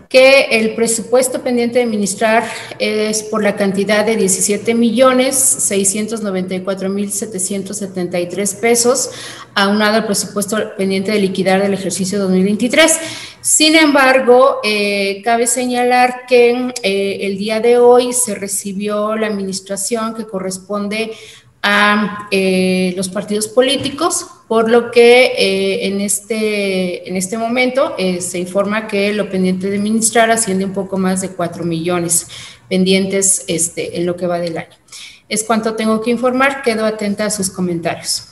que el presupuesto pendiente de administrar es por la cantidad de 17,694,773 pesos, aunado al presupuesto pendiente de liquidar del ejercicio 2023. Sin embargo, cabe señalar que el día de hoy se recibió la administración que corresponde a los partidos políticos, por lo que en este momento se informa que lo pendiente de administrar asciende un poco más de 4 millones pendientes en lo que va del año. Es cuanto tengo que informar, quedo atenta a sus comentarios.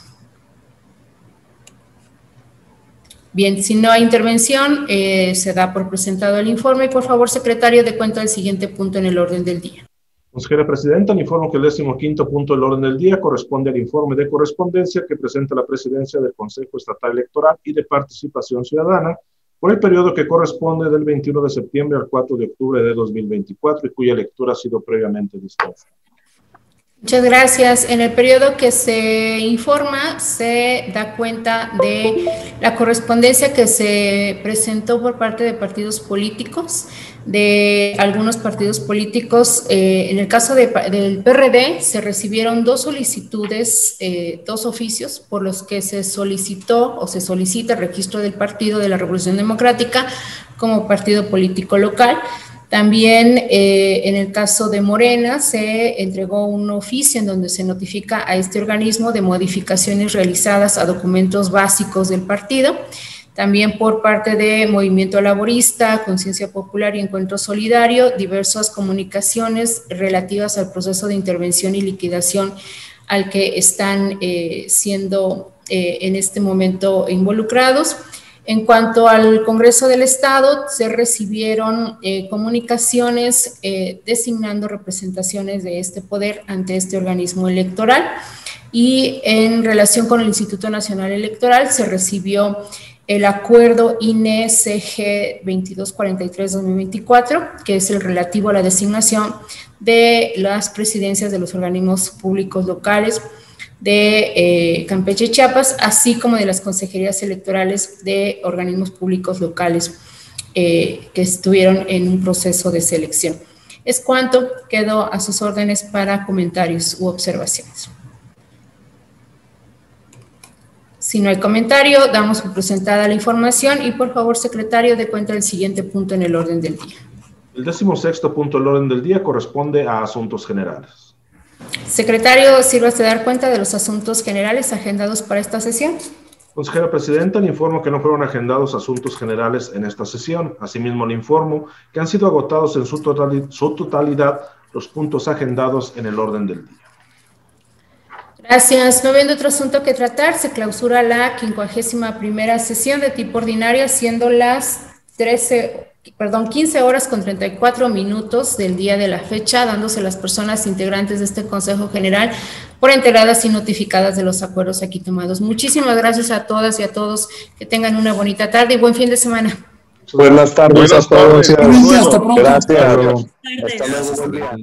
Bien, si no hay intervención, se da por presentado el informe. Por favor, secretario, dé cuenta del siguiente punto en el orden del día. Consejera presidenta, le informo que el 15º punto del orden del día corresponde al informe de correspondencia que presenta la presidencia del Consejo Estatal Electoral y de Participación Ciudadana por el periodo que corresponde del 21 de septiembre al 4 de octubre de 2024 y cuya lectura ha sido previamente dispensada. Muchas gracias. En el periodo que se informa, se da cuenta de la correspondencia que se presentó por parte de partidos políticos, de algunos partidos políticos. En el caso del PRD, se recibieron 2 solicitudes, 2 oficios, por los que se solicitó o se solicita el registro del Partido de la Revolución Democrática como partido político local. También en el caso de Morena se entregó un oficio en donde se notifica a este organismo de modificaciones realizadas a documentos básicos del partido. También por parte de Movimiento Laborista, Conciencia Popular y Encuentro Solidario, diversas comunicaciones relativas al proceso de intervención y liquidación al que están siendo en este momento involucrados. En cuanto al Congreso del Estado, se recibieron comunicaciones designando representaciones de este poder ante este organismo electoral, y en relación con el Instituto Nacional Electoral se recibió el acuerdo INE-CG 2243-2024, que es el relativo a la designación de las presidencias de los organismos públicos locales de Campeche y Chiapas, así como de las consejerías electorales de organismos públicos locales que estuvieron en un proceso de selección. Es cuanto, quedo a sus órdenes para comentarios u observaciones. Si no hay comentario, damos por presentada la información y por favor, secretario, dé cuenta del siguiente punto en el orden del día. El 16º punto del orden del día corresponde a asuntos generales. Secretario, sírvase dar cuenta de los asuntos generales agendados para esta sesión. Consejera Presidenta, le informo que no fueron agendados asuntos generales en esta sesión. Asimismo, le informo que han sido agotados en su totalidad los puntos agendados en el orden del día. Gracias. No habiendo otro asunto que tratar, se clausura la 51ª sesión de tipo ordinaria, siendo las 15 horas con 34 minutos del día de la fecha, dándose las personas integrantes de este Consejo General por enteradas y notificadas de los acuerdos aquí tomados. Muchísimas gracias a todas y a todos. Que tengan una bonita tarde y buen fin de semana. Buenas tardes a todos. Hasta pronto. Gracias. Hasta luego. Buen día.